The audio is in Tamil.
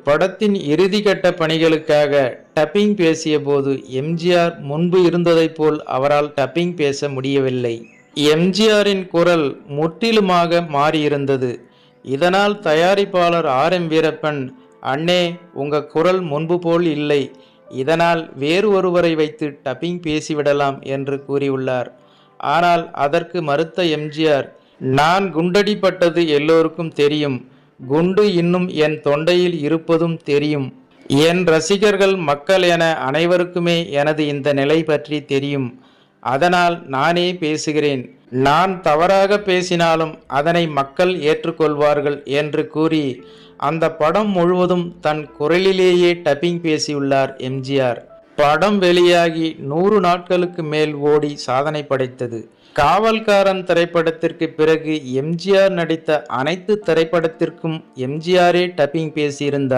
படத்தின் இறுதிக்கட்ட பணிகளுக்காக டப்பிங் பேசிய போது எம்ஜிஆர் முன்பு இருந்ததைப் போல் அவரால் டப்பிங் பேச முடியவில்லை. எம்ஜிஆரின் குரல் முற்றிலுமாக மாறியிருந்தது. இதனால் தயாரிப்பாளர் ஆர். எம். வீரப்பன், "அண்ணே, உங்க குரல் முன்பு போல் இல்லை. இதனால் வேறு ஒருவரை வைத்து டப்பிங் பேசிவிடலாம்" என்று கூறியுள்ளார். ஆனால் அதற்கு மறுத்த எம்ஜிஆர், "நான் குண்டடிப்பட்டது எல்லோருக்கும் தெரியும். குண்டு இன்னும் என் தொண்டையில் இருப்பதும் தெரியும். என் ரசிகர்கள், மக்கள் என அனைவருக்குமே எனது இந்த நிலை பற்றி தெரியும். அதனால் நானே பேசுகிறேன். நான் தவறாக பேசினாலும் அதனை மக்கள் ஏற்றுக்கொள்வார்கள்" என்று கூறி அந்த படம் முழுவதும் தன் குரலிலேயே டப்பிங் பேசியுள்ளார் எம்ஜிஆர். படம் வெளியாகி 100 நாட்களுக்கு மேல் ஓடி சாதனை படைத்தது. காவல்காரன் திரைப்படத்திற்கு பிறகு எம்ஜிஆர் நடித்த அனைத்து திரைப்படத்திற்கும் எம்ஜிஆரே டப்பிங் பேசியிருந்தார்.